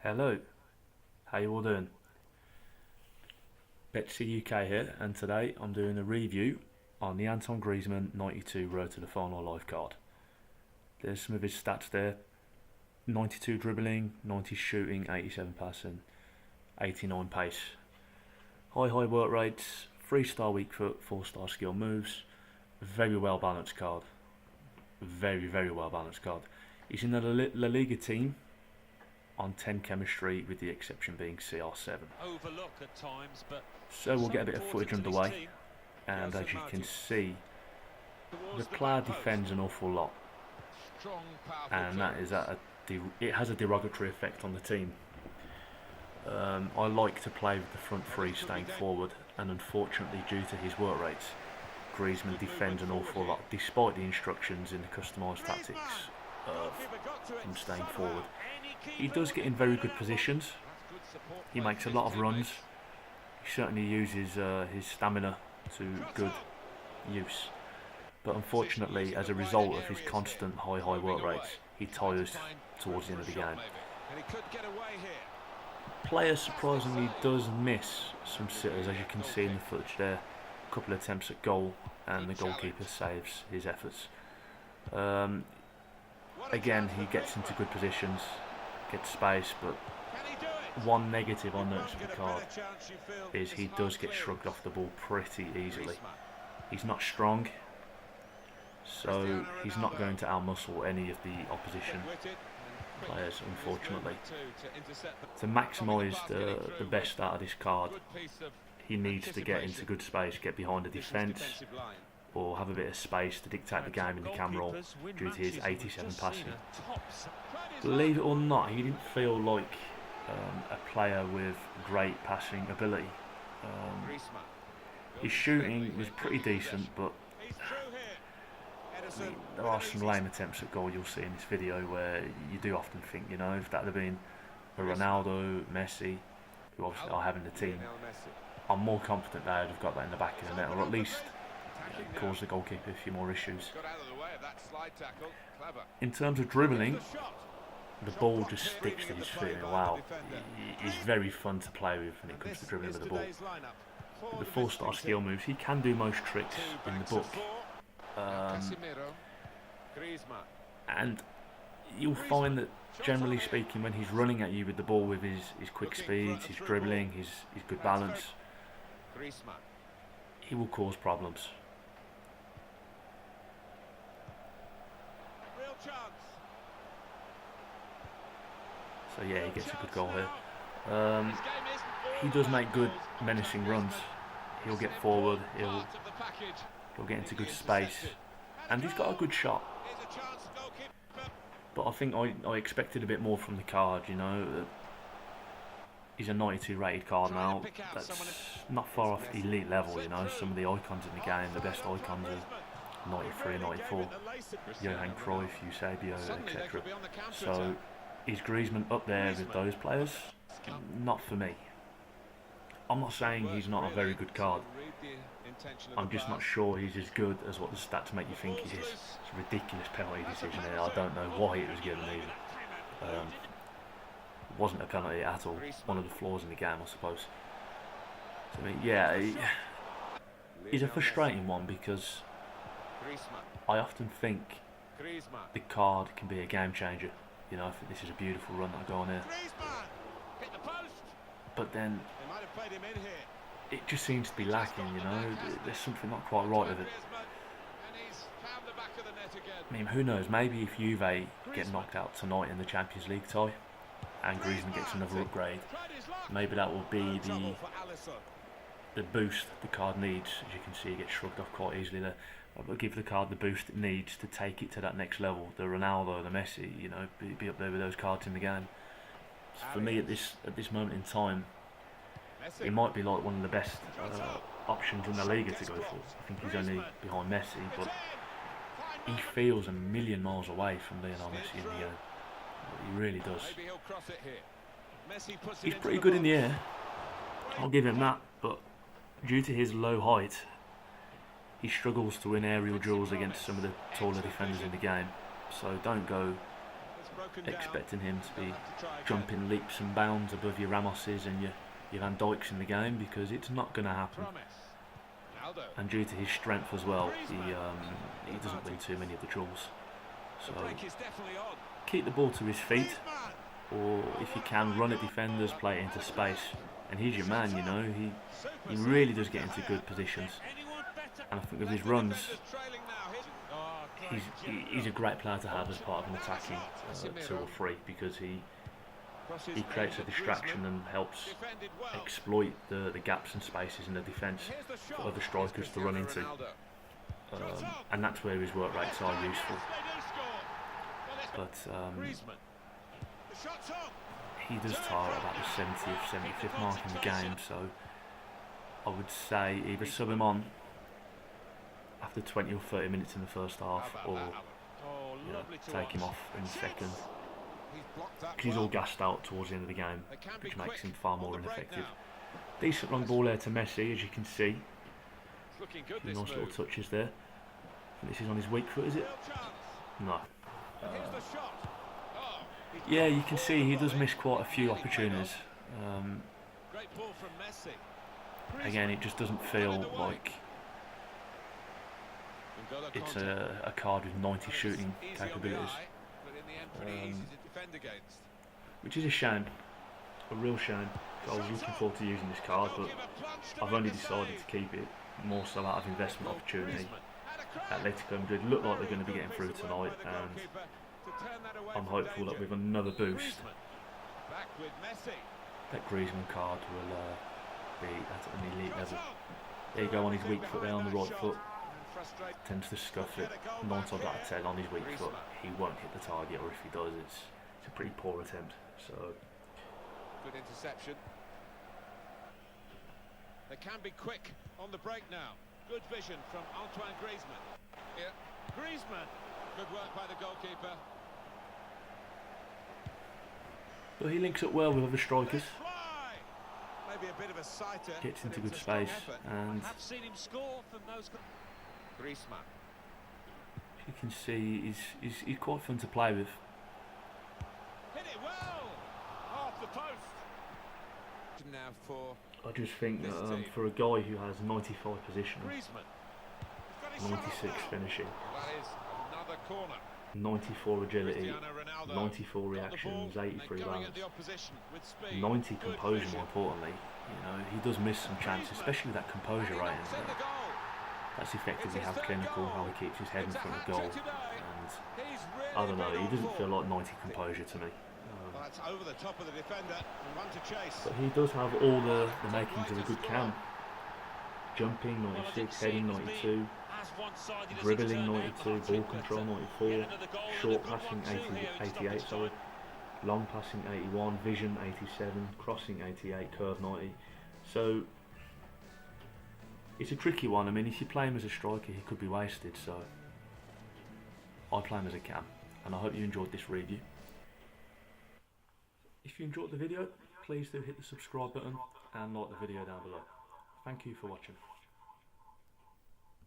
Hello, how you all doing? Betsy UK here, and today I'm doing a review on the Antoine Griezmann 92 Road to the Final Life card. There's some of his stats there: 92 dribbling, 90 shooting, 87 passing, 89 pace. High work rates, 3-star weak foot, 4-star skill moves. Very well balanced card. Very well balanced card. He's in the La Liga team on 10 chemistry, with the exception being CR7. So we'll get a bit of footage underway, and as you can see, the player defends an awful lot, and it has a derogatory effect on the team. I like to play with the front three staying forward, and unfortunately, due to his work rates, Griezmann defends an awful lot, despite the instructions in the customised tactics of him staying forward. He does get in very good positions. He makes a lot of runs. He certainly uses his stamina to good use. But unfortunately, as a result of his constant high work rates, he tires towards the end of the game. Player surprisingly does miss some sitters, as you can see in the footage there. A couple of attempts at goal, and the goalkeeper saves his efforts. Again, he gets into good positions, gets space, but one negative I noticed with the card is he does get shrugged off the ball pretty easily. He's not strong, so he's not going to outmuscle any of the opposition players, unfortunately. To maximise the best out of this card, he needs to get into good space, get behind the defence, or have a bit of space to dictate the game in the cam roll due to his 87 passing. Believe it or not, he didn't feel like a player with great passing ability. His shooting was pretty decent, but there are some lame attempts at goal you'll see in this video where you do often think, if that had been a Ronaldo, Messi, who obviously I have in the team, I'm more confident they'd have got that in the back of the net, or at least cause the goalkeeper a few more issues. In terms of dribbling, the ball just sticks to his feet. Wow, he's very fun to play with when it comes to dribbling with the ball. With the 4-star skill moves, he can do most tricks in the book. And you'll find that, generally speaking, when he's running at you with the ball with his quick speeds, his dribbling, his good balance, he will cause problems. So yeah, he gets a good goal here. He does make good menacing runs. He'll get forward, he'll get into good space, and he's got a good shot. But I think I expected a bit more from the card, He's a 92 rated card now. That's not far off elite level, Some of the icons in the game, the best icons are 93, 94, Johan Cruyff, Eusebio, etc. So is Griezmann up there with those players? Not for me. I'm not saying he's not a very good card. I'm just not sure he's as good as what the stats make you think he is. It's a ridiculous penalty decision here. I don't know why it was given either. It wasn't a penalty at all. One of the flaws in the game, I suppose. So, I mean, yeah, he's a frustrating one because I often think the card can be a game changer. I think this is a beautiful run that'll go on here. But then it just seems to be lacking, There's something not quite right with it. I mean, who knows? Maybe if Juve get knocked out tonight in the Champions League tie and Griezmann gets another upgrade, maybe that will be the boost the card needs. As you can see, he gets shrugged off quite easily there. But give the card the boost it needs to take it to that next level. The Ronaldo, the Messi, be up there with those cards in the game. So for me, at this moment in time, he might be like one of the best options in the Liga to go for. I think he's only behind Messi, but he feels a million miles away from Lionel Messi in the game. He really does. He's pretty good in the air, I'll give him that, but due to his low height, he struggles to win aerial duels against some of the taller defenders in the game. So don't go expecting him to be jumping leaps and bounds above your Ramoses and your Van Dijks in the game, because it's not going to happen. And due to his strength as well, he doesn't win too many of the duels. So keep the ball to his feet, or if you can, run at defenders, play it into space. And he's your man, you know. He really does get into good positions. And I think with his runs, he's a great player to have as part of an attacking 2 or 3, because he creates a distraction and helps exploit the gaps and spaces in the defence for other strikers to run into. And that's where his work rates are useful. But he does tar at about the 70th, 75th mark in the game, so I would say either sub him on after 20 or 30 minutes in the first half, or take him off in the second. Because he's all gassed out towards the end of the game, which makes him far more ineffective. Decent long ball there to Messi, as you can see. Nice little touches there. I think this is on his weak foot, is it? No. Yeah, you can see he does miss quite a few opportunities. Again, it just doesn't feel like it's a card with 90 shooting capabilities. Which is a shame, a real shame. I was looking forward to using this card, but I've only decided to keep it more so out of investment opportunity. Atletico Madrid look like they're going to be getting through tonight, and I'm hopeful that with another boost, that Griezmann card will be at an elite level. There you go, on his weak foot there, on the right foot. Tends to scuff it. 9 times out of 10 on his weak foot, he won't hit the target, or if he does, it's a pretty poor attempt. So good interception. They can be quick on the break now. Good vision from Antoine Griezmann. Yeah. Griezmann. Good work by the goalkeeper. But he links up well with other strikers. Maybe a bit of a sighter. Gets into good space, and I've seen him score from those. Griezmann. You can see he's quite fun to play with. Hit it well. Off the post. Now for I just think that for a guy who has 95 position, 96 finishing, that is another corner. 94 agility, 94 reactions, 83 balance, 90 composure more importantly. You know, he does miss some chances, especially with that composure rating. That's effectively how clinical, how he keeps his head in front of goal. And I don't know, he doesn't feel like 90 composure to me. Over the top of the defender, run to chase. But he does have all the makings of a good cam. Jumping 96, heading 92, dribbling 92, ball control 94, short passing 88, sorry, long passing 81, vision 87, crossing 88, curve 90. So it's a tricky one. I mean, if you play him as a striker, he could be wasted. So I play him as a cam, and I hope you enjoyed this review. If you enjoyed the video, please do hit the subscribe button and like the video down below. Thank you for watching.